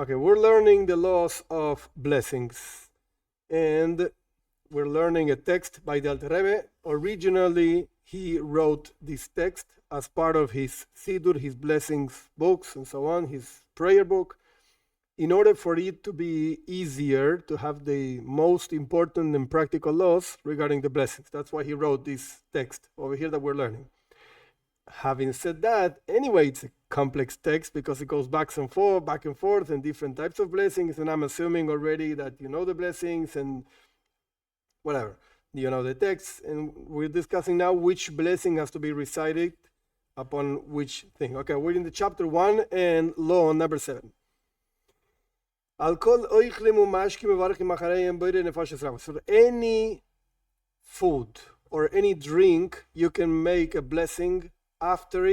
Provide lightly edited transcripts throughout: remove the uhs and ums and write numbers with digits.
Okay, we're learning the laws of blessings. And we're learning a text by the Alter Rebbe. Originally, he wrote this text as part of his Siddur, his blessings books, and so on, his prayer book, in order for it to be easier to have the most important and practical laws regarding the blessings. That's why he wrote this text over here that we're learning. Having said that, anyway, it's a complex text because it goes back and forth, and different types of blessings. And I'm assuming already that you know the blessings and whatever. You know the text, and we're discussing now which blessing has to be recited upon which thing. Okay, we're in the chapter 1 and law number 7. So any food or any drink, you can make a blessing after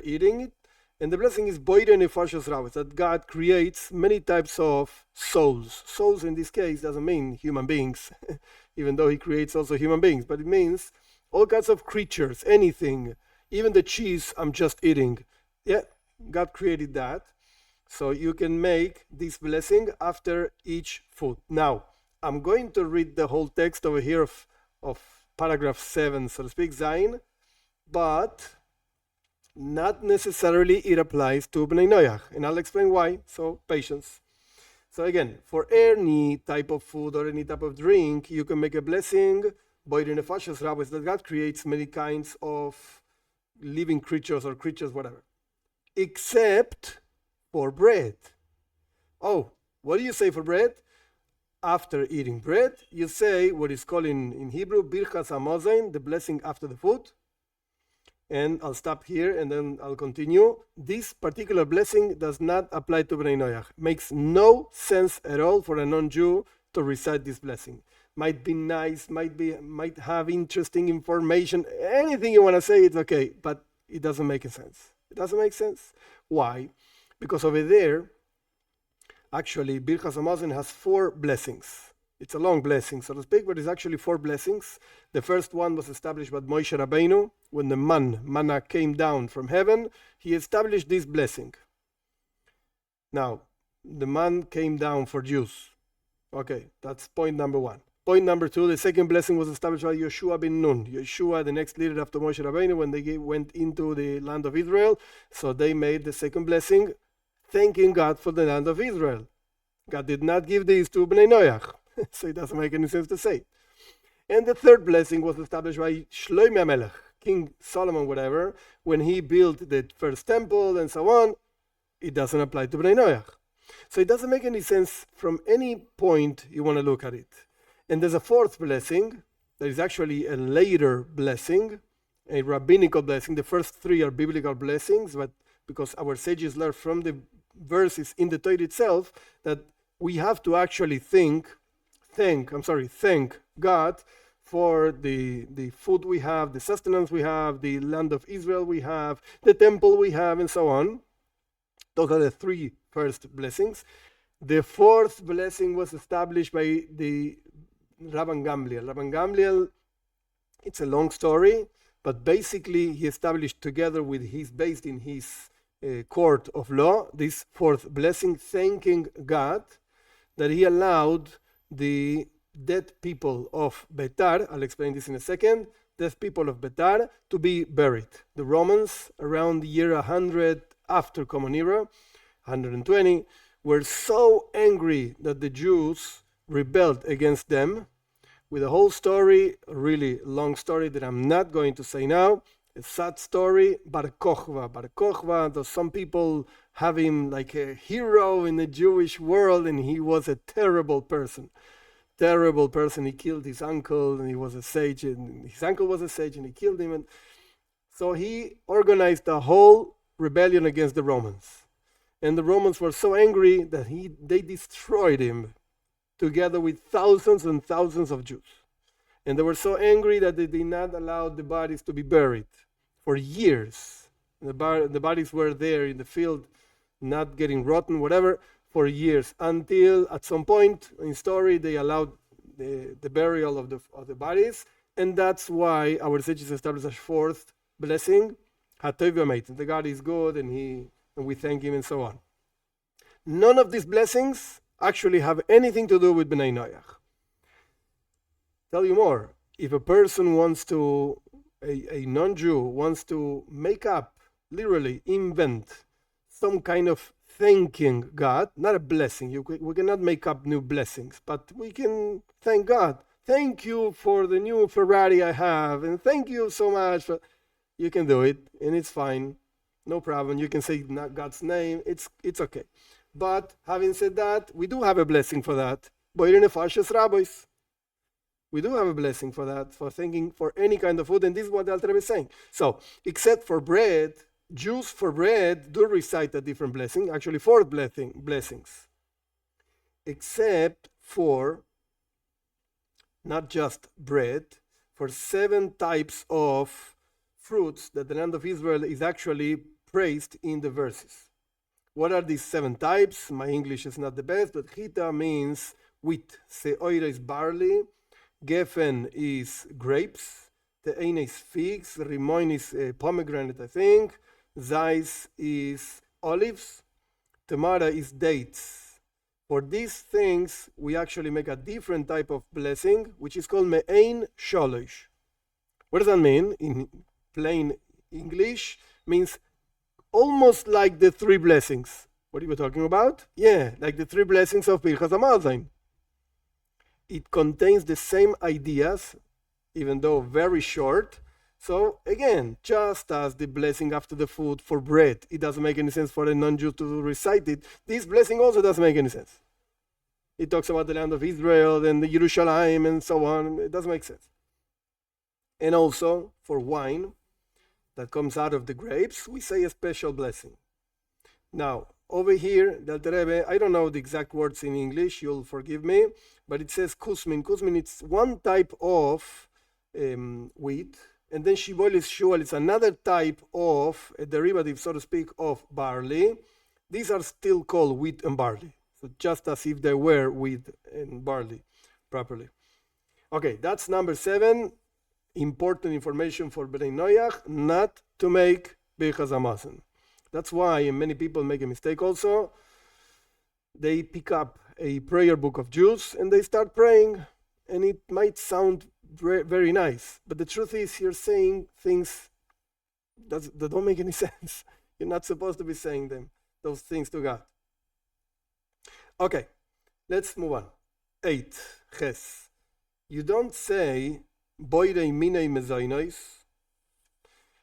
eating it. And the blessing is boire nefashos rabos, that God creates many types of souls. Souls in this case doesn't mean human beings, even though he creates also human beings, but it means all kinds of creatures, anything, even the cheese I'm just eating. Yeah, God created that. So you can make this blessing after each food. Now, I'm going to read the whole text over here of paragraph 7, so to speak, Zayin, but not necessarily it applies to Bnei Noach, and I'll explain why, so patience. So again, for any type of food or any type of drink, you can make a blessing, that God creates many kinds of living creatures or creatures, whatever, except for bread. Oh, what do you say for bread? After eating bread, you say what is called in Hebrew, birchas hamozain, the blessing after the food. And I'll stop here and then I'll continue. This particular blessing does not apply to Bnei Noach. Makes no sense at all for a non-Jew to recite this blessing. Might be nice, might have interesting information. Anything you want to say, it's okay, but it doesn't make sense. It doesn't make sense. Why? Because over there, actually, Birchas Hamazon has 4 blessings. It's a long blessing, so to speak, but it's actually 4 blessings. The first one was established by Moshe Rabbeinu. When the manna came down from heaven, he established this blessing. Now, the man came down for Jews. Okay, that's point number 1. Point number 2, the second blessing was established by Yeshua ben Nun. Yeshua, the next leader after Moshe Rabbeinu, when they went into the land of Israel, so they made the second blessing, thanking God for the land of Israel. God did not give these to Bnei Noach, so it doesn't make any sense to say. And the third blessing was established by Shlomo HaMelech, King Solomon, whatever, when he built the first temple and so on. It doesn't apply to Bnei Noach. So it doesn't make any sense from any point you want to look at it. And there's a fourth blessing. There is actually a later blessing, a rabbinical blessing. The first 3 are biblical blessings, but because our sages learned from the verses in the Torah itself that we have to actually thank God for the food we have, the sustenance we have, the land of Israel we have, the temple we have, and so on. Those are the 3 first blessings. The fourth blessing was established by the Rabban Gamliel. Rabban Gamliel, it's a long story, but basically he established together with based in his court of law, this fourth blessing, thanking God that he allowed the dead people of Betar, I'll explain this in a second, dead people of Betar to be buried. The Romans, around the year 100 after Common Era, 120, were so angry that the Jews rebelled against them, with a whole story, a really long story that I'm not going to say now. A sad story. Bar Kochva, though some people have him like a hero in the Jewish world, and he was a terrible person. He killed his uncle, and he was a sage, and his uncle was a sage, and he killed him. And so he organized a whole rebellion against the Romans. And the Romans were so angry that they destroyed him, together with thousands and thousands of Jews. And they were so angry that they did not allow the bodies to be buried for years. The bodies were there in the field, not getting rotten, whatever, for years, until at some point in story they allowed the burial of the bodies. And that's why our sages established a fourth blessing, HaTov V'Ameit. The God is good, and we thank him, and so on. None of these blessings actually have anything to do with Bnei Noach. Tell you more. If a person wants to, a non-Jew wants to make up, literally invent some kind of thanking God, not a blessing. We cannot make up new blessings, but we can thank God. Thank you for the new Ferrari I have, and thank you so much. You can do it, and it's fine. No problem. You can say God's name. It's okay. But having said that, we do have a blessing for that. Boire nefashos rabbis. We do have a blessing for that, for thanking for any kind of food, and this is what the Alter Rebbe is saying. So, except for bread, Jews for bread do recite a different blessing, actually 4 blessings. Except for, not just bread, for 7 types of fruits that the land of Israel is actually praised in the verses. What are these 7 types? My English is not the best, but chita means wheat, se'oira is barley, gefen is grapes, te'ein is figs, rimoin is pomegranate, I think, zais is olives, tamara is dates. For these things, we actually make a different type of blessing, which is called me'ein sholosh. What does that mean? In plain English, means almost like the 3 blessings. What are you talking about? Yeah, like the 3 blessings of Birchas Hamazon. It contains the same ideas, even though very short. So again, just as the blessing after the food for bread, it doesn't make any sense for a non-Jew to recite it. This blessing also doesn't make any sense. It talks about the land of Israel and the Yerushalayim and so on. It doesn't make sense. And also for wine that comes out of the grapes, we say a special blessing. Now, over here, the Alter Rebbe, I don't know the exact words in English, you'll forgive me, but it says kusmin. Kusmin, it's one type of wheat, and then shibol is shual, it's another type of, a derivative, so to speak, of barley. These are still called wheat and barley, so just as if they were wheat and barley properly. Okay, that's number 7. Important information for Bnei Noach, not to make Birchas Hamazon. That's why many people make a mistake also. They pick up a prayer book of Jews and they start praying, and it might sound very nice, but the truth is you're saying things that don't make any sense. You're not supposed to be saying those things to God. Okay, let's move on. 8, Ches. You don't say Boirei minei mezoinos.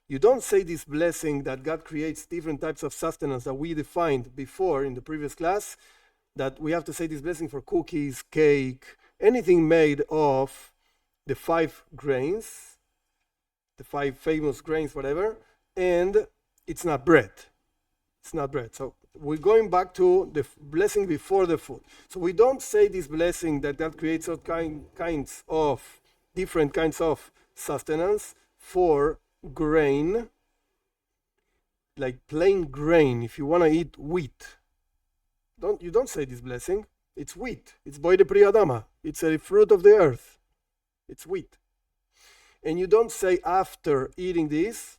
You don't say this blessing that God creates different types of sustenance that we defined before in the previous class, that we have to say this blessing for cookies, cake, anything made of the 5 grains, the 5 famous grains, whatever, and it's not bread. It's not bread. So we're going back to the blessing before the food. So we don't say this blessing that God creates all kinds of different kinds of sustenance for grain, like plain grain. If you want to eat wheat, you don't say this blessing. It's wheat. It's boide pri adama. It's a fruit of the earth. It's wheat. And you don't say after eating this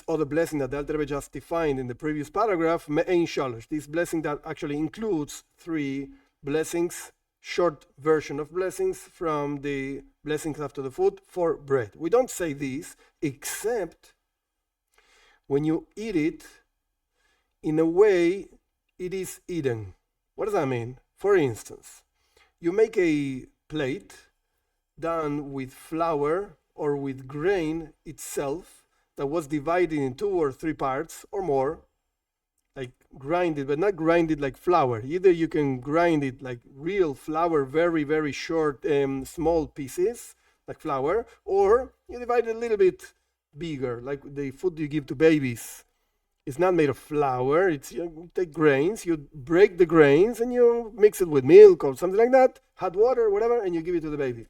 other blessing that the Alter Rebbe just defined in the previous paragraph, me'ein shalosh. This blessing that actually includes 3 blessings, short version of blessings from the blessings after the food for bread. We don't say this except when you eat it in a way it is eaten. What does that mean? For instance, you make a plate done with flour or with grain itself that was divided in 2 or 3 parts or more, like grind it, but not grind it like flour. Either you can grind it like real flour, very, very short, small pieces, like flour, or you divide it a little bit bigger, like the food you give to babies. It's not made of flour. You take grains, you break the grains, and you mix it with milk or something like that, hot water, whatever, and you give it to the baby.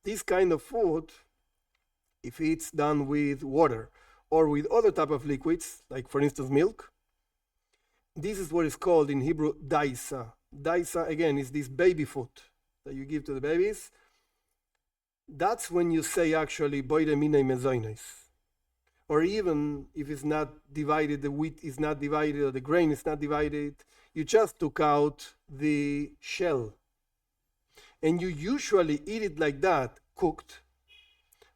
This kind of food, if it's done with water or with other type of liquids, like for instance milk, this is what is called in Hebrew daisa. Daisa, again, is this baby food that you give to the babies. That's when you say actually boide minei mezoinos. or even if it's not divided, the wheat is not divided or the grain is not divided, you just took out the shell. And you usually eat it like that, cooked.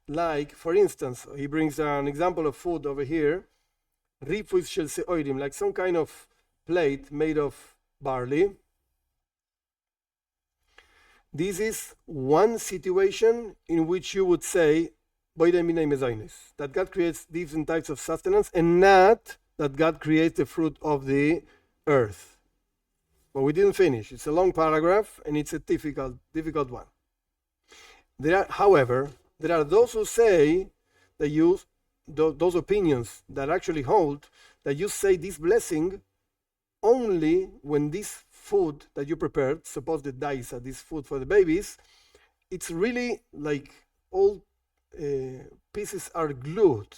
Like, for instance, he brings an example of food over here, rifus shel se'orim, like some kind of plate made of barley. This is one situation in which you would say that God creates different types of sustenance, and not that God creates the fruit of the earth. But we didn't finish. It's a long paragraph, and it's a difficult one. However, there are those who say that those opinions that actually hold that you say this blessing only when this food that you prepared, suppose the daisa, this food for the babies, it's really like all pieces are glued.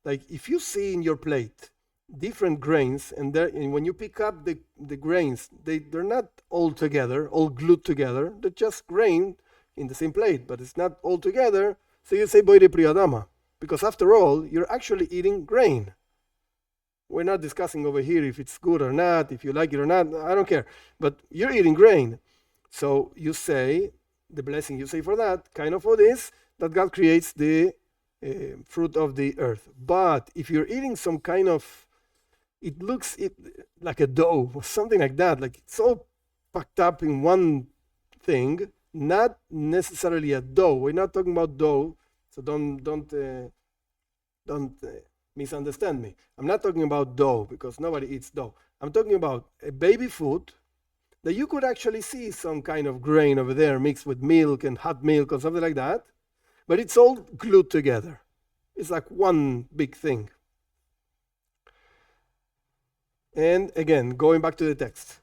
Like if you see in your plate different grains, and when you pick up the grains, they're not all together, all glued together. They're just grain in the same plate, but it's not all together. So you say boire priyadama, because after all, you're actually eating grain. We're not discussing over here if it's good or not, if you like it or not. I don't care. But you're eating grain. So you say, the blessing you say for that kind of food is that God creates the fruit of the earth. But if you're eating some kind of, it looks like a dough or something like that, like it's all packed up in one thing, not necessarily a dough. We're not talking about dough, so don't misunderstand me. I'm not talking about dough because nobody eats dough. I'm talking about a baby food that you could actually see some kind of grain over there mixed with milk and hot milk or something like that, but it's all glued together. It's like one big thing. And again, going back to the text,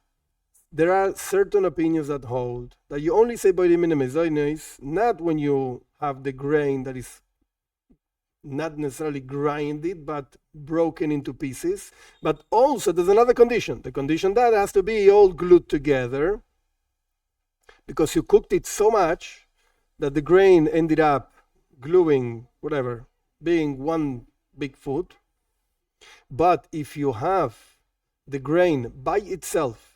there are certain opinions that hold that you only say boire mina mezonos, not when you have the grain that is not necessarily grinded, but broken into pieces. But also there's another condition. The condition that has to be all glued together, because you cooked it so much that the grain ended up gluing, whatever, being one big food. But if you have the grain by itself,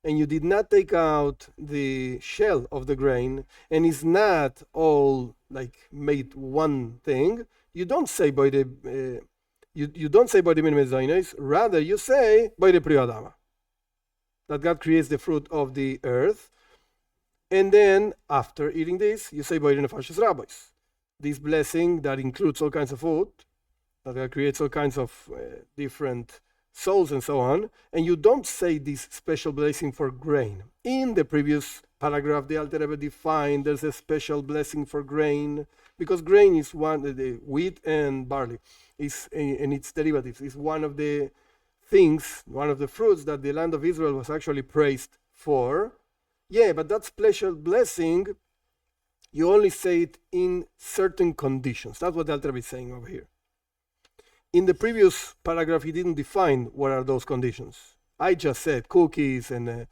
and you did not take out the shell of the grain, and it's not all like made one thing, you don't say boire mina mezonos, rather you say boire priyadama, that God creates the fruit of the earth. And then after eating this, you say boire nefashos rabos, this blessing that includes all kinds of food, that God creates all kinds of different souls and so on, and you don't say this special blessing for grain. In the previous paragraph, the Alter Rebbe defined there's a special blessing for grain, because grain is one, the wheat and barley, and its derivatives, is one of the things, one of the fruits that the land of Israel was actually praised for. Yeah, but that special blessing, you only say it in certain conditions. That's what the Alter Rebbe is saying over here. In the previous paragraph, he didn't define what are those conditions. I just said cookies and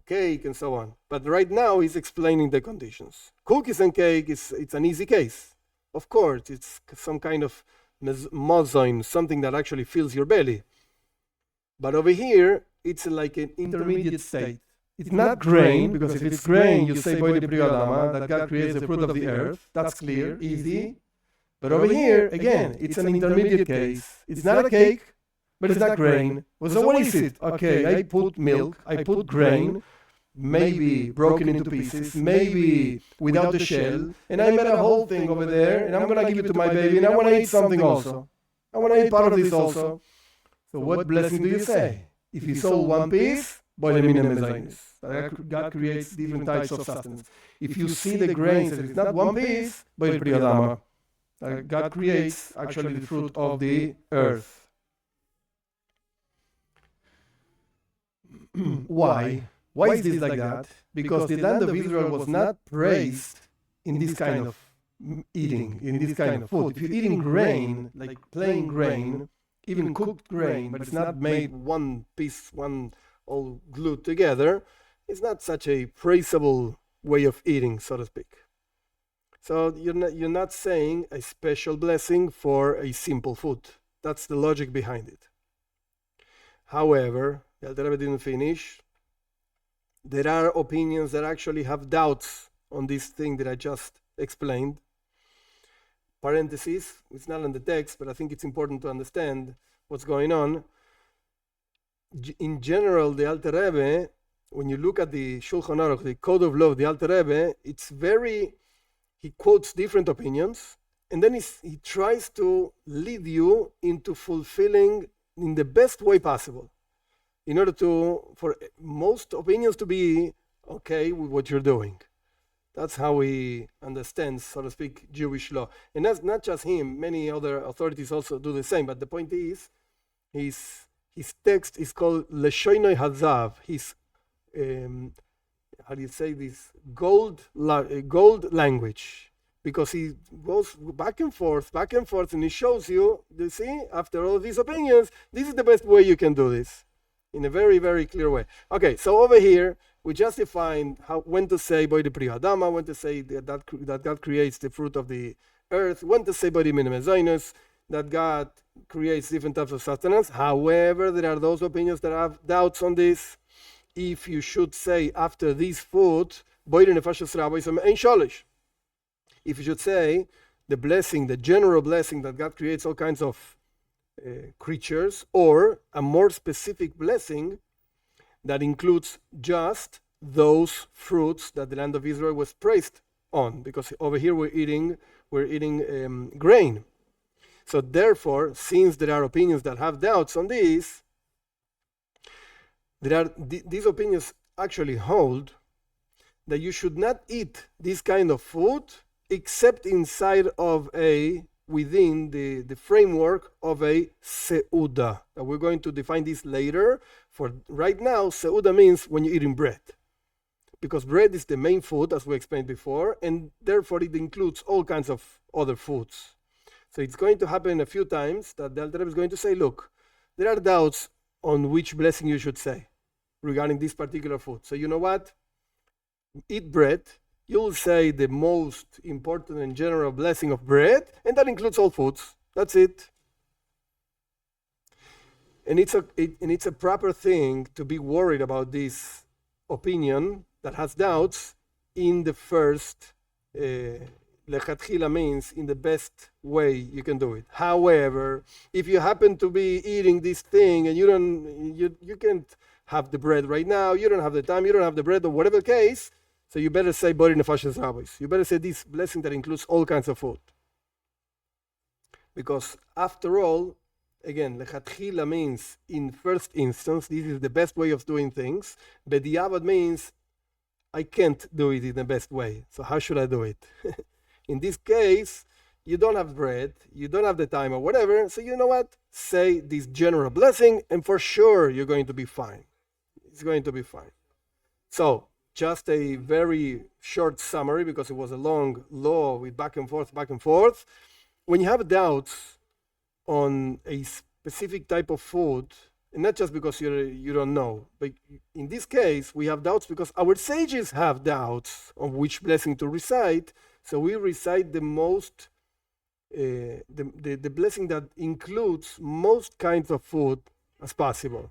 cake and so on. But right now, he's explaining the conditions. Cookies and cake, it's an easy case. Of course, it's some kind of mozain, something that actually fills your belly. But over here, it's like an intermediate state. It's not grain, because if it's grain, you say boire priyadama, that God creates the fruit of the earth. That's clear, easy. But over here, again, it's an intermediate case. It's not a cake, but it's not grain. Well, so what is it? Okay, I put milk, I put grain, maybe broken into pieces, maybe without the shell, and I made a whole thing over there, and I'm going to give it to my baby, and I want to eat something also. I want to eat part of this also. So what blessing do you say? If you sold one piece, boire mina mezonos. God creates different types of sustenance. If you see the grains, and it's not one piece, boire priyadama. God creates actually the fruit of the earth. Why? Why is this like that? Because the land of Israel was not praised in this kind of eating, in this kind of food. If you're eating grain, like plain grain, even cooked grain, but it's not made one piece, one all glued together, it's not such a praisable way of eating, so to speak. So you're not saying a special blessing for a simple food. That's the logic behind it. However, the Alter Rebbe didn't finish. There are opinions that actually have doubts on this thing that I just explained. Parentheses, it's not in the text, but I think it's important to understand what's going on. In general, the Alter Rebbe, when you look at the Shulchan Aruch, the Code of Law of the Alter Rebbe, he quotes different opinions, and then he tries to lead you into fulfilling in the best way possible, in order for most opinions to be okay with what you're doing. That's how he understands, so to speak, Jewish law. And that's not just him, many other authorities also do the same, but the point is, his text is called Leshoinoi Hazav, his how do you say this, gold language, because he goes back and forth, and he shows you see, after all these opinions, this is the best way you can do this, in a very, very clear way. Okay, so over here, we just defined when to say Boide Pri Adama, when to say that God creates the fruit of the earth, when to say Boide Min Mezainus, that God creates different types of sustenance. However, there are those opinions that have doubts on this. If you should say after this food, if you should say the blessing, the general blessing that God creates all kinds of creatures, or a more specific blessing that includes just those fruits that the land of Israel was praised on, because over here we're eating grain. So therefore, since there are opinions that have doubts on this, these opinions actually hold that you should not eat this kind of food except within the framework of a seuda. And we're going to define this later. For right now, seuda means when you're eating bread, because bread is the main food, as we explained before, and therefore it includes all kinds of other foods. So it's going to happen a few times that the Alter Rebbe is going to say, look, there are doubts on which blessing you should say regarding this particular food. So you know what? Eat bread. You'll say the most important and general blessing of bread, and that includes all foods. That's it. And it's a proper thing to be worried about this opinion that has doubts in the first lechatchila, means in the best way you can do it. However, if you happen to be eating this thing and you can't have the bread right now, you don't have the time, you don't have the bread, or whatever case, so you better say Bori Nefashas Rabbis. You better say this blessing that includes all kinds of food. Because after all, again, lechatchila means in first instance, this is the best way of doing things. Bediavad means I can't do it in the best way. So how should I do it? In this case, you don't have bread, you don't have the time or whatever. So you know what? Say this general blessing and for sure you're going to be fine. It's going to be fine. So just a very short summary, because it was a long law with back and forth. When you have doubts on a specific type of food, and not just because you don't know, but in this case, we have doubts because our sages have doubts on which blessing to recite, so we recite the most, the blessing that includes most kinds of food as possible.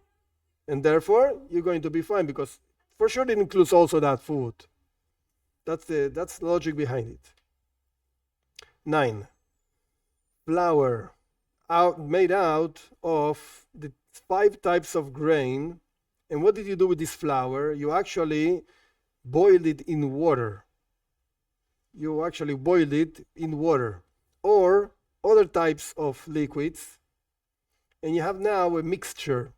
And therefore, you're going to be fine, because for sure it includes also that food. That's the logic behind it. 9. Flour made out of the 5 types of grain. And what did you do with this flour? You actually boiled it in water. Or other types of liquids. And you have now a mixture.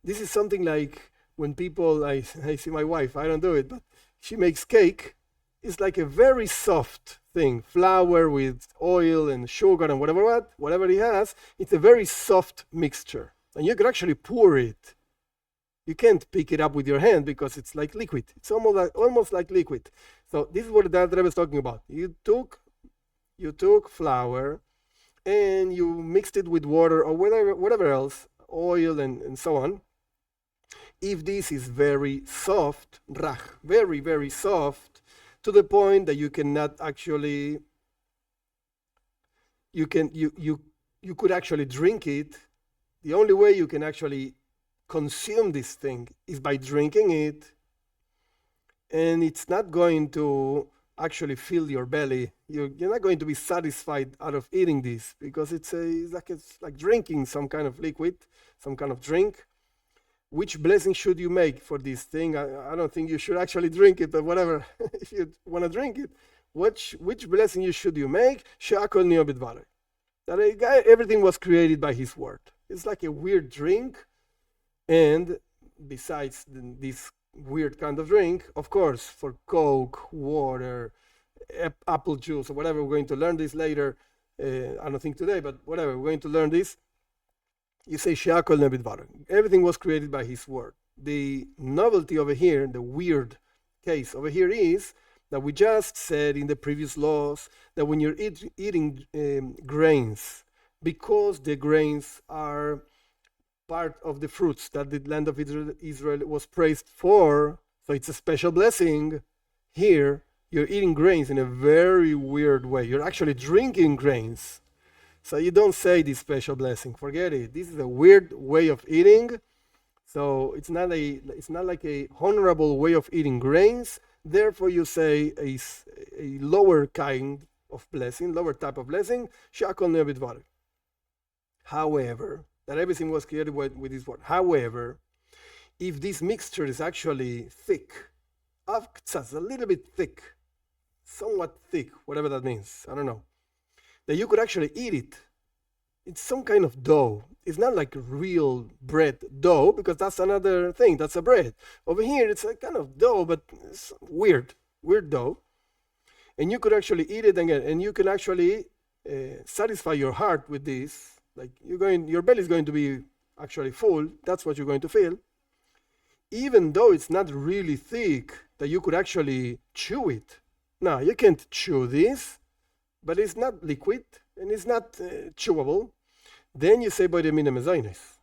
This is something like when people, I see my wife, I don't do it, but she makes cake. It's like a very soft thing, flour with oil and sugar and whatever he has. It's a very soft mixture, and you can actually pour it. You can't pick it up with your hand because it's like liquid. It's almost like liquid. So this is what the Alter Rebbe is talking about. You took flour and you mixed it with water or whatever else, oil and so on. If this is very soft, rach, very, very soft, to the point that you cannot actually, you could actually drink it. The only way you can actually consume this thing is by drinking it, and it's not going to actually fill your belly. You're not going to be satisfied out of eating this, because it's like drinking some kind of liquid, some kind of drink. Which blessing should you make for this thing? I don't think you should actually drink it, but whatever. If you want to drink it, which blessing should you make? She'akol niyo b'dvarei. That everything was created by his word. It's like a weird drink, and besides this weird kind of drink, of course, for Coke, water, apple juice, or whatever, we're going to learn this later. I don't think today, but whatever, we're going to learn this. You say she'akol niyo b'dvarei. Everything was created by his word. The novelty over here, the weird case over here is that we just said in the previous laws that when you're eating grains, because the grains are part of the fruits that the land of Israel was praised for, so it's a special blessing. Here, you're eating grains in a very weird way. You're actually drinking grains. So you don't say this special blessing. Forget it. This is a weird way of eating. So it's not like a honorable way of eating grains. Therefore, you say a lower kind of blessing, lower type of blessing. She'akol niyo b'dvarei. However, that everything was created with this word. However, if this mixture is actually thick, a little bit thick, somewhat thick, whatever that means, I don't know, that you could actually eat it. It's some kind of dough. It's not like real bread dough, because that's another thing. That's a bread. Over here, it's a kind of dough, but it's weird dough. And you could actually eat it again, and you can actually satisfy your heart with this. Like your belly is going to be actually full. That's what you're going to feel. Even though it's not really thick, that you could actually chew it. Now, you can't chew this, but it's not liquid, and it's not chewable. Then you say by the mina mezainis.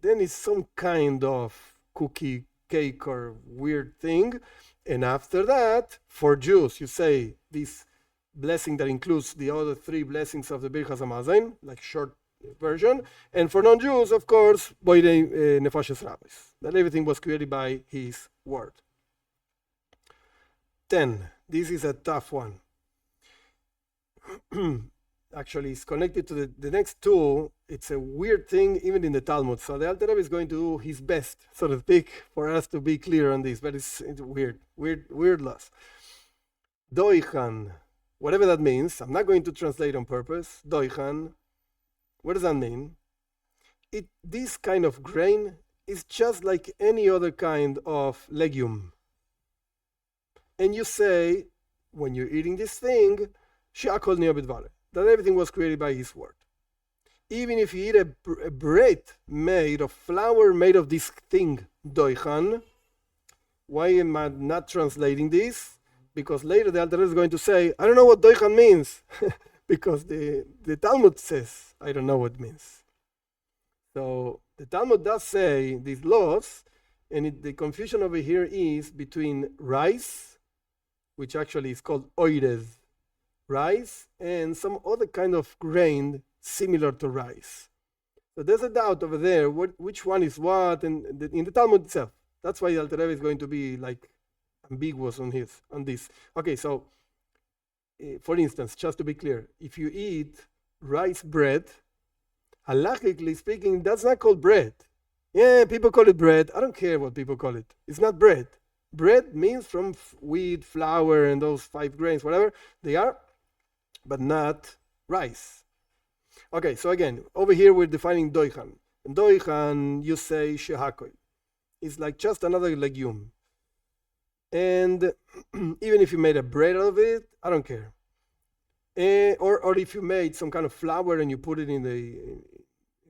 Then it's some kind of cookie, cake, or weird thing. And after that, for Jews, you say this blessing that includes the other three blessings of the Birchas Hamazon, like short version. And for non-Jews, of course, by the nefashos rabbis. That everything was created by his word. 10. This is a tough one. Actually, it's connected to the next two. It's a weird thing, even in the Talmud. So the Alter Rebbe is going to do his best, so to speak, for us to be clear on this. But it's weird loss. Doichan, whatever that means. I'm not going to translate on purpose. Doichan, what does that mean? This kind of grain is just like any other kind of legume. And you say, when you're eating this thing, she'akol niyo b'dvarei, that everything was created by his word. Even if you eat a bread made of flour, made of this thing, doichan, why am I not translating this? Because later the Alter Rebbe is going to say, I don't know what doichan means. Because the Talmud says, I don't know what it means. So the Talmud does say these laws, and the confusion over here is between rice, which actually is called oires, rice, and some other kind of grain similar to rice. So there's a doubt over there, which one is what, and in the Talmud itself. That's why Alter Rebbe is going to be like ambiguous on this. Okay, so for instance, just to be clear, if you eat rice bread, halachically speaking, that's not called bread. Yeah, people call it bread. I don't care what people call it. It's not bread. Bread means from wheat, flour, and those 5 grains, whatever they are, but not rice. Okay, so again, over here we're defining doichan. And doichan, you say she'akol. It's like just another legume. And even if you made a bread out of it, I don't care. Or if you made some kind of flour and you put it in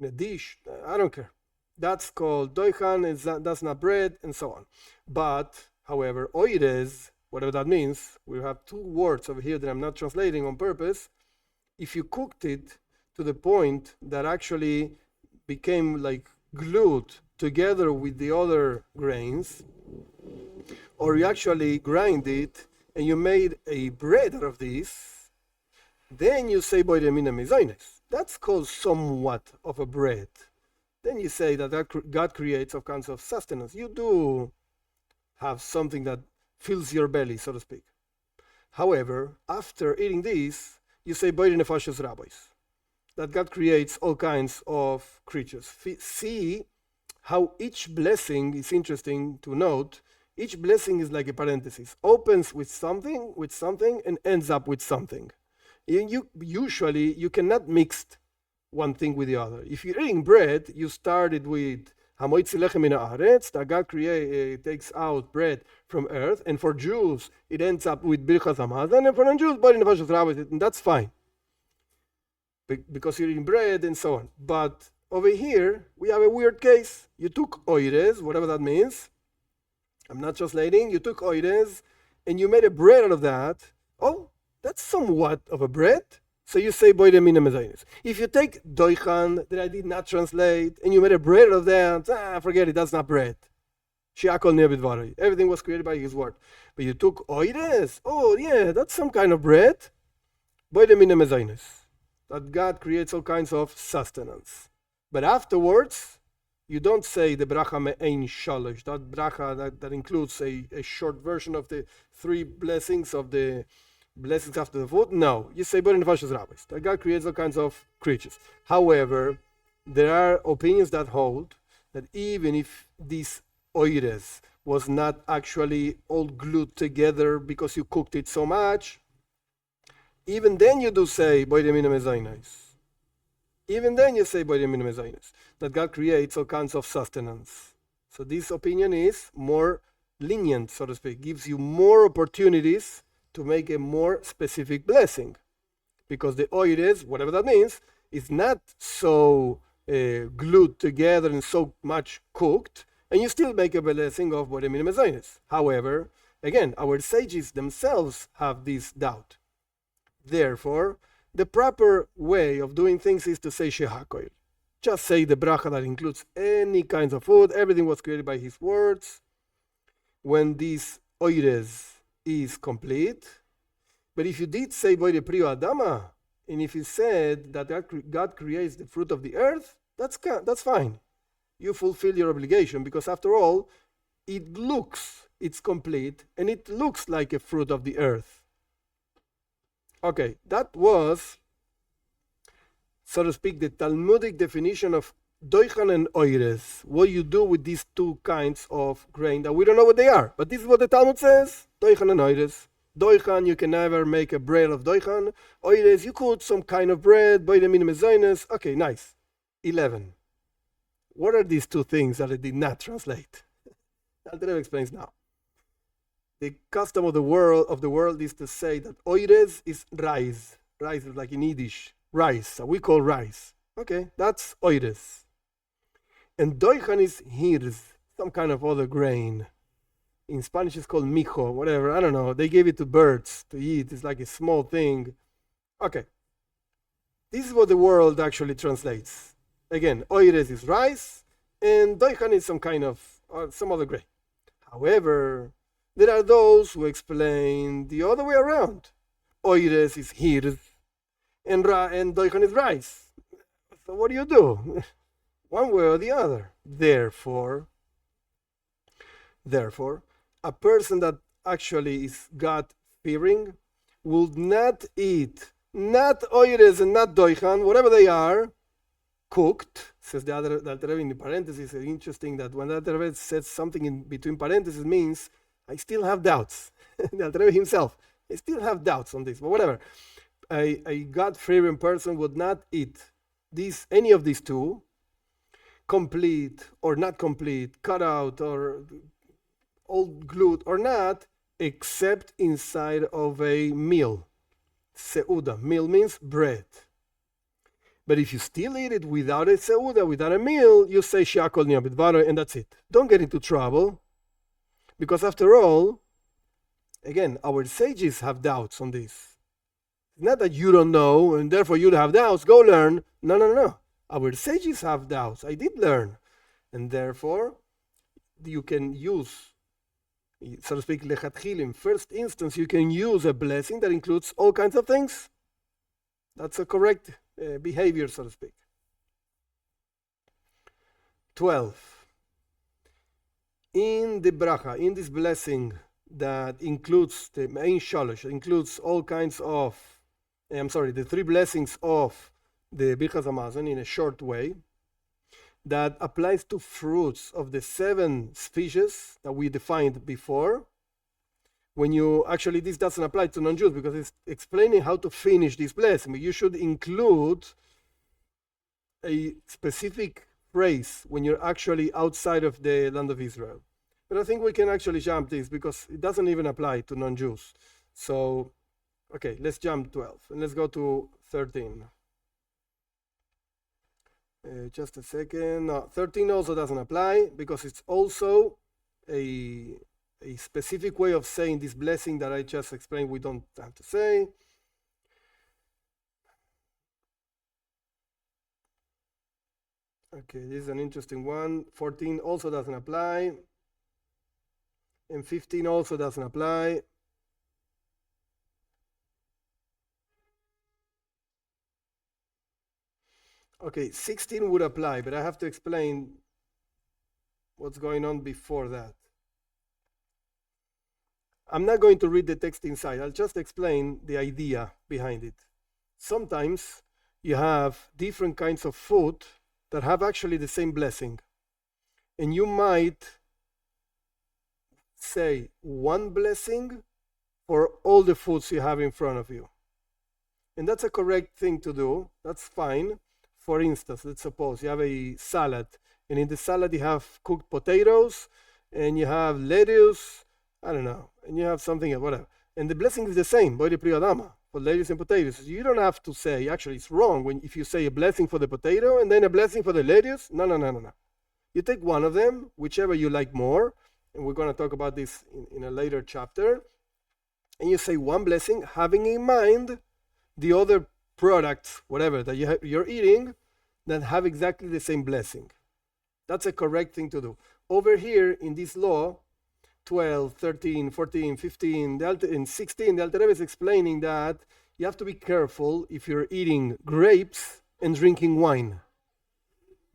a dish, I don't care. That's called doichan, that's not bread, and so on. But, however, oires, whatever that means, we have 2 words over here that I'm not translating on purpose. If you cooked it to the point that actually became like glued together with the other grains, or you actually grind it and you made a bread out of this, then you say boire mina mezoines. That's called somewhat of a bread. Then you say that God creates all kinds of sustenance. You do have something that fills your belly, so to speak. However, after eating this, you say boire nefashos rabbis, that God creates all kinds of creatures. See how each blessing is interesting to note. Each blessing is like a parenthesis, opens with something, and ends up with something. Usually, you cannot mix one thing with the other. If you're eating bread, you started with hamoitzi lechem min haaretz, that God takes out bread from earth, and for Jews, it ends up with birchas hamazon, and for non-Jews, boire nefashos rabbis, and that's fine, because you're eating bread and so on. But over here, we have a weird case. You took oires, whatever that means. I'm not translating. You took oires, and you made a bread out of that. Oh, that's somewhat of a bread. So you say boire mina mezoines. If you take doichan, that I did not translate, and you made a bread out of that, forget it, that's not bread. Shiakol neh b'dvaroi. Everything was created by his word. But you took oires. Oh, yeah, that's some kind of bread. Boire mina mezoines. That God creates all kinds of sustenance. But afterwards, you don't say the bracha me'ein shalosh, that bracha that includes a short version of the three blessings of the blessings after the food. No, you say boire nefashos rabbis, that God creates all kinds of creatures. However, there are opinions that hold that even if this oires was not actually all glued together because you cooked it so much, even then you do say boire mina mezoines. Even then you say boire mina mezoines, that God creates all kinds of sustenance. So this opinion is more lenient, so to speak, gives you more opportunities to make a more specific blessing, because the oires, whatever that means, is not so glued together and so much cooked, and you still make a blessing of boire mina mezoines. However, again, our sages themselves have this doubt. Therefore, the proper way of doing things is to say shehakoil. Just say the bracha that includes any kinds of food. Everything was created by his words. When this oires is complete. But if you did say boire prio adama, and if you said that God creates the fruit of the earth, that's fine. You fulfill your obligation, because after all, it's complete, and it looks like a fruit of the earth. Okay, that was, so to speak, the Talmudic definition of doichan and oires. What you do with these two kinds of grain that we don't know what they are. But this is what the Talmud says, doichan and oires. Doichan, you can never make a bread of doichan. Oires, you could some kind of bread, boire mina mezoines. Okay, nice. 11. What are these two things that I did not translate? Alter Rebbe explains now. The custom of the world is to say that oires is rice. Rice is like in Yiddish, rice. So we call rice. Okay, that's oires. And doichan is hirz, some kind of other grain. In Spanish it's called mijo, whatever. I don't know. They gave it to birds to eat. It's like a small thing. Okay. This is what the world actually translates. Again, oires is rice, and doichan is some kind of, some other grain. However, there are those who explain the other way around. Oires is hirz, and doichan is rice. So what do? One way or the other. Therefore, a person that actually is God-fearing would not eat, not oires and not doichan, whatever they are, cooked, says the Alter Rebbe in the parentheses. It's interesting that when the Alter Rebbe says something in between parentheses means I still have doubts. The Alter Rebbe himself, I still have doubts on this, but whatever. A God-fearing person would not eat any of these two, complete or not complete, cut out or all glued or not, except inside of a meal. Seuda. Meal means bread. But if you still eat it without a seuda, without a meal, you say shiakol neh b'dvaroi, and that's it. Don't get into trouble, because after all, again, our sages have doubts on this. It's not that you don't know, and therefore you have doubts. Go learn. No. Our sages have doubts. I did learn, and therefore you can use so to speak, lechatchil, in first instance, you can use a blessing that includes all kinds of things. That's a correct behavior, so to speak. 12. In the bracha, in this blessing that includes the main shalosh, includes all kinds of, the three blessings of the Birchas Hamazon in a short way, that applies to fruits of the 7 species that we defined before. When you actually, this doesn't apply to non-Jews because it's explaining how to finish this blessing. But you should include a specific phrase when you're actually outside of the land of Israel. But I think we can actually jump this because it doesn't even apply to non-Jews. So, okay, let's jump 12 and let's go to 13. Just a second. No, 13 also doesn't apply because it's also a specific way of saying this blessing that I just explained we don't have to say. Okay, this is an interesting one. 14 also doesn't apply. And 15 also doesn't apply. Okay, 16 would apply, but I have to explain what's going on before that. I'm not going to read the text inside. I'll just explain the idea behind it. Sometimes you have different kinds of food that have actually the same blessing. And you might say one blessing for all the foods you have in front of you. And that's a correct thing to do. That's fine. For instance, let's suppose you have a salad, and in the salad you have cooked potatoes, and you have lettuce, I don't know, and you have something else, whatever. And the blessing is the same, boide pri adama, for lettuce and potatoes. You don't have to say, actually it's wrong if you say a blessing for the potato and then a blessing for the lettuce. No. You take one of them, whichever you like more, and we're going to talk about this in a later chapter, and you say one blessing, having in mind the other products, whatever, that you're eating, that have exactly the same blessing. That's a correct thing to do. Over here in this law, 12, 13, 14, 15, and 16, the Alter Rebbe is explaining that you have to be careful if you're eating grapes and drinking wine.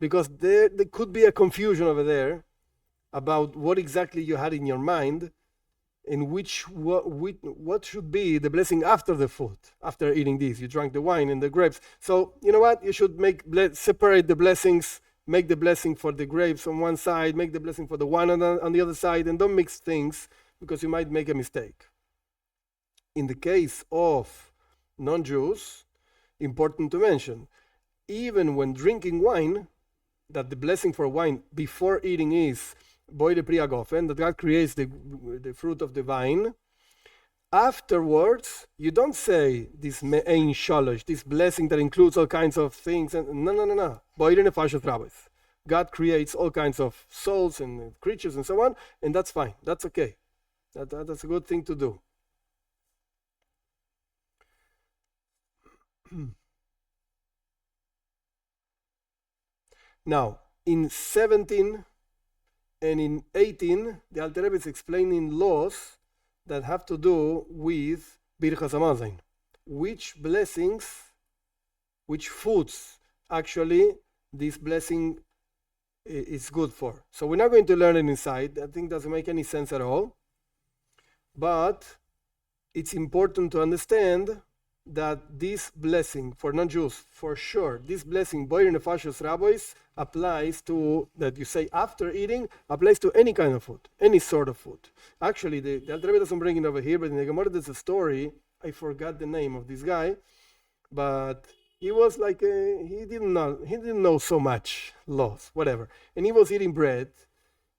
Because there could be a confusion over there about what exactly you had in your mind, and what should be the blessing after the food, after eating this. You drank the wine and the grapes. So, you know what? You should separate the blessings, make the blessing for the grapes on one side, make the blessing for the wine on the other side, and don't mix things because you might make a mistake. In the case of non-Jews, important to mention, even when drinking wine, that the blessing for wine before eating is boide pri agofen, that God creates the fruit of the vine. Afterwards, you don't say this me'ein shalosh, this blessing that includes all kinds of things. No. Boide nefashos rabos. God creates all kinds of souls and creatures and so on, and that's fine. That's okay. That's a good thing to do. Now, in 17 and in 18, the Alter Rebbe is explaining laws that have to do with Birchas Hamazon. Which blessings, which foods actually this blessing is good for. So we're not going to learn it inside. I think it doesn't make any sense at all. But it's important to understand that this blessing for non-Jews, for sure, this blessing, boire nefashos rabos, applies to, that you say after eating, applies to any kind of food, any sort of food. Actually, the Alter Rebbe doesn't bring it over here, but in the Gemara there's a story, I forgot the name of this guy, but he was like, he didn't know so much laws, whatever. And he was eating bread,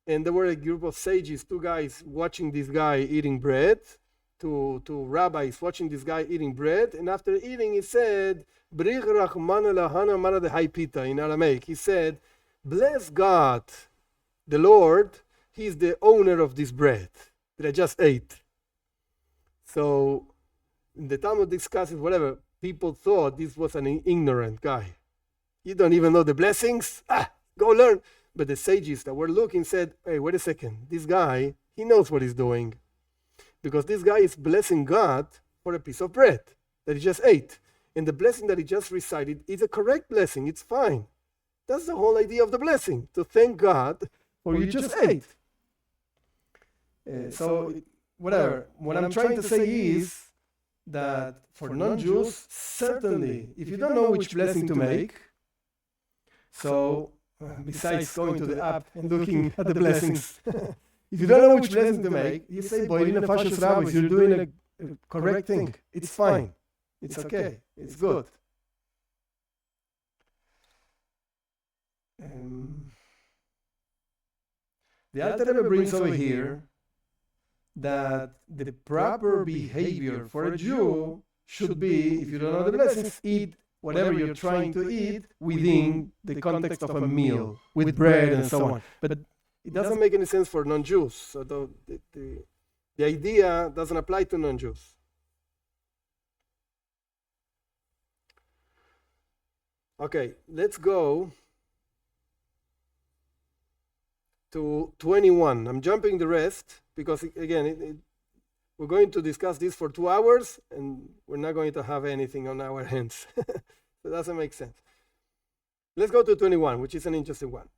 and there were a group of sages, 2 guys watching this guy eating bread, two rabbis watching this guy eating bread, and after eating he said, in Aramaic, he said, bless God, the Lord, he's the owner of this bread that I just ate. So in the Talmud discusses whatever, people thought this was an ignorant guy. You don't even know the blessings? Go learn. But the sages that were looking said, hey, wait a second, this guy, He knows what he's doing. Because this guy is blessing God for a piece of bread that he just ate. And the blessing that he just recited is a correct blessing. It's fine. That's the whole idea of the blessing, to thank God for what you just ate. Whatever. What I'm trying to say is that for non-Jews, certainly, if you don't know which blessing to make, besides going to the app and looking at the blessings, if you don't know which blessing to make, you say, Boirina Fashos Rabbis, you're doing a correct thing. It's fine. It's okay. It's good. The Alter Rebbe brings over here that the proper behavior for a Jew should be, if you don't know the blessings, eat whatever you're trying to eat within the context of a meal, with bread and so on. But it doesn't make any sense for non-Jews. So the idea doesn't apply to non-Jews. Okay, let's go to 21. I'm jumping the rest because, again, we're going to discuss this for 2 hours and we're not going to have anything on our hands. So it doesn't make sense. Let's go to 21, which is an interesting one.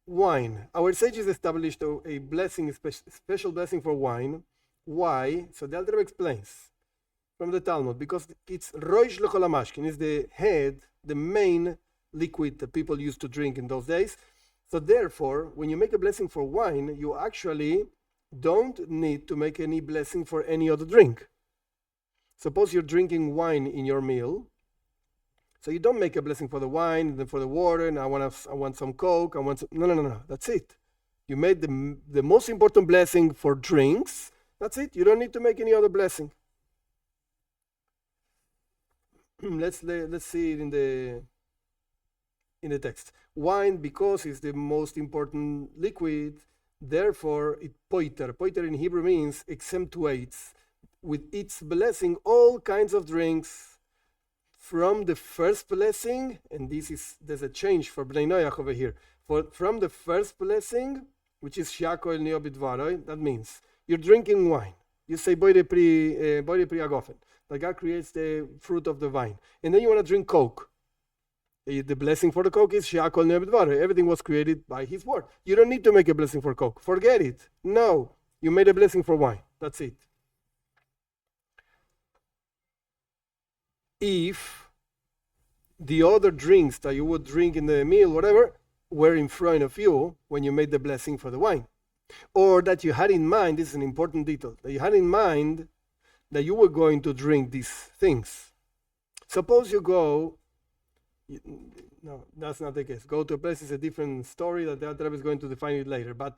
Wine. Our sages established a blessing, special blessing for wine. Why? So the Alter Rebbe explains from the Talmud, because it's roish l'chol hamashkin, is the head, the main liquid that people used to drink in those days. So therefore, when you make a blessing for wine, you actually don't need to make any blessing for any other drink. Suppose you're drinking wine in your meal. So you don't make a blessing for the wine, then for the water, and I want some Coke, no. That's it. You made the most important blessing for drinks. That's it. You don't need to make any other blessing. Let's see it in the text. Wine, because it's the most important liquid, therefore it poiter. Poiter in Hebrew means accentuates with its blessing all kinds of drinks. From the first blessing, and there's a change for Bnei Noach over here. From the first blessing, which is Shako el Neo Bidvaroi, that means you're drinking wine. You say Boire pri agofen. That God creates the fruit of the vine. And then you want to drink Coke. The blessing for the Coke is Shako el Neo Bidvaroi. Everything was created by His word. You don't need to make a blessing for Coke. Forget it. No. You made a blessing for wine. That's it. If the other drinks that you would drink in the meal, whatever, were in front of you when you made the blessing for the wine, or that you had in mind, this is an important detail, that you had in mind that you were going to drink these things. Suppose you go, no, that's not the case. Go to a place is a different story that the Alter Rebbe is going to define it later. But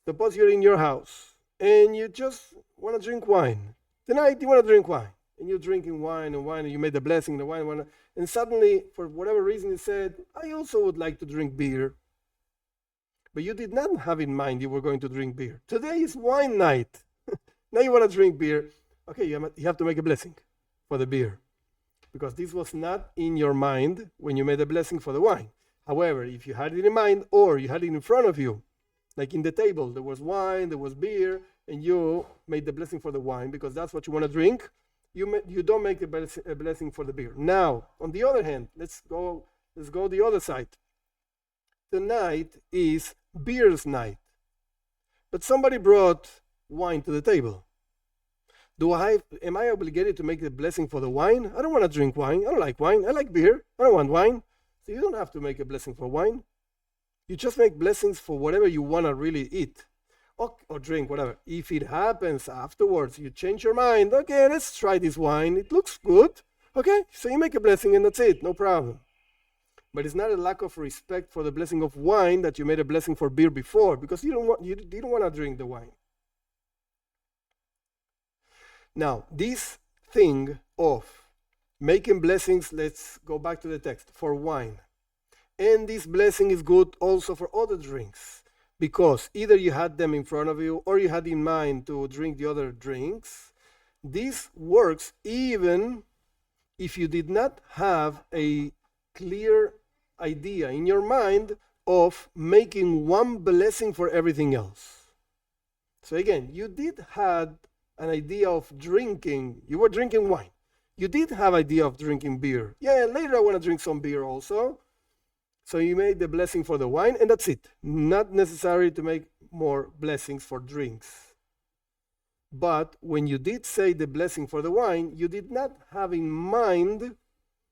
suppose you're in your house and you just want to drink wine. Tonight you want to drink wine. And you're drinking wine, and you made the blessing, the wine, and suddenly, for whatever reason, you said, I also would like to drink beer. But you did not have in mind you were going to drink beer. Today is wine night. Now you want to drink beer. Okay, you have to make a blessing for the beer. Because this was not in your mind when you made a blessing for the wine. However, if you had it in mind, or you had it in front of you, like in the table, there was wine, there was beer, and you made the blessing for the wine because that's what you want to drink, you don't make a blessing for the beer. Now, on the other hand, let's go the other side. Tonight is beer's night. But somebody brought wine to the table. Am I obligated to make the blessing for the wine? I don't want to drink wine. I don't like wine. I like beer. I don't want wine. So you don't have to make a blessing for wine. You just make blessings for whatever you want to really eat. Or drink, whatever. If it happens afterwards, you change your mind. Okay, let's try this wine. It looks good. Okay, so you make a blessing and that's it. No problem. But it's not a lack of respect for the blessing of wine that you made a blessing for beer before, because you didn't want to drink the wine. Now, this thing of making blessings, let's go back to the text, for wine. And this blessing is good also for other drinks. Because either you had them in front of you or you had in mind to drink the other drinks. This works even if you did not have a clear idea in your mind of making one blessing for everything else. So again, you did had an idea of drinking. You were drinking wine. You did have idea of drinking beer. Yeah, later I want to drink some beer also. So you made the blessing for the wine, and that's it. Not necessary to make more blessings for drinks. But when you did say the blessing for the wine, you did not have in mind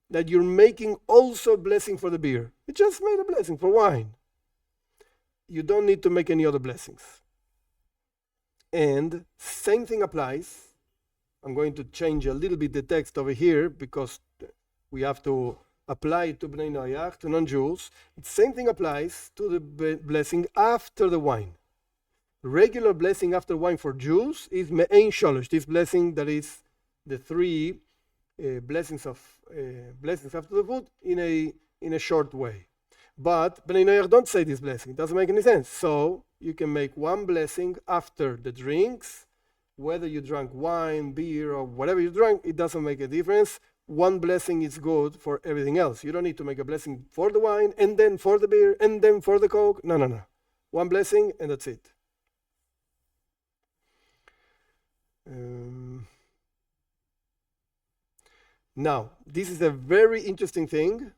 that you're making also a blessing for the beer. You just made a blessing for wine. You don't need to make any other blessings. And same thing applies. I'm going to change a little bit the text over here because we have to apply it to Bnei Noach, to non-Jews. The same thing applies to the blessing after the wine. Regular blessing after wine for Jews is me'ein sholosh. This blessing that is the three blessings after the food in a short way. But Bnei Noach don't say this blessing. It doesn't make any sense. So you can make one blessing after the drinks. Whether you drank wine, beer, or whatever you drank, it doesn't make a difference. One blessing is good for everything else. You don't need to make a blessing for the wine, and then for the beer, and then for the Coke. No. One blessing, and that's it. Now, this is a very interesting thing.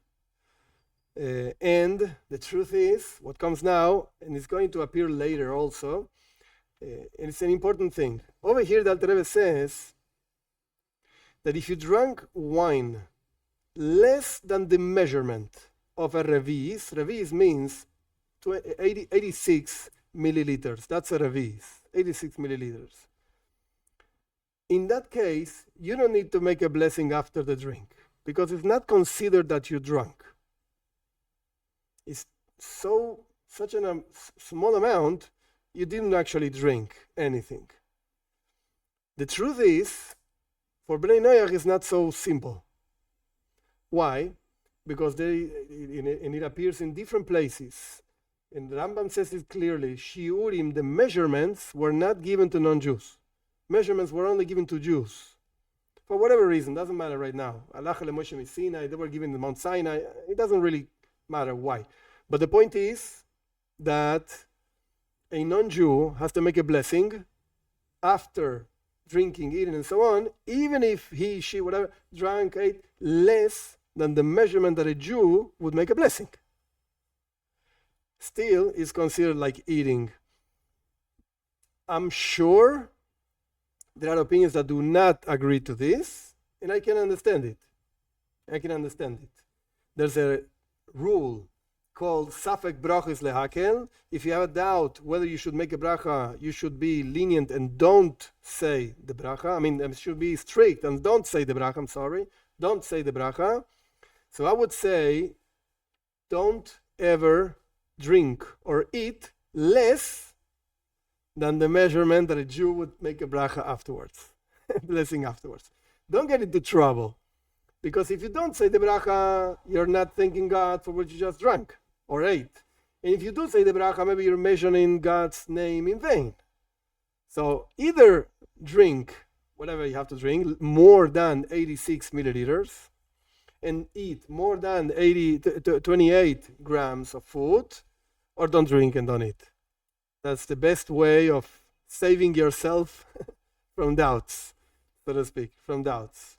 And the truth is, what comes now, and it's going to appear later also, and it's an important thing. Over here, the Alter Rebbe says that if you drank wine less than the measurement of a revis means 86 milliliters. That's a revis, 86 milliliters. In that case, you don't need to make a blessing after the drink because it's not considered that you drank. It's such a small amount, you didn't actually drink anything. The truth is, for Bnei Noach, it's not so simple. Why? Because it appears in different places. And the Rambam says it clearly, Shiurim, the measurements, were not given to non-Jews. Measurements were only given to Jews. For whatever reason, doesn't matter right now. Allah Moshe Sinai, they were given the Mount Sinai. It doesn't really matter why. But the point is that a non-Jew has to make a blessing after drinking, eating, and so on, even if he, she, whatever, drank, ate less than the measurement that a Jew would make a blessing. Still is considered like eating. I'm sure there are opinions that do not agree to this, and I can understand it. There's a rule called Safek Brachis Lehakel. If you have a doubt whether you should make a bracha, you should be lenient and don't say the bracha. I mean, it should be strict and don't say the bracha. Don't say the bracha. So I would say, don't ever drink or eat less than the measurement that a Jew would make a bracha afterwards, blessing afterwards. Don't get into trouble. Because if you don't say the bracha, you're not thanking God for what you just drank or ate. And if you do say the bracha, maybe you're mentioning God's name in vain. So either drink, whatever you have to drink, more than 86 milliliters, and eat more than 28 grams of food, or don't drink and don't eat. That's the best way of saving yourself from doubts, so to speak, from doubts.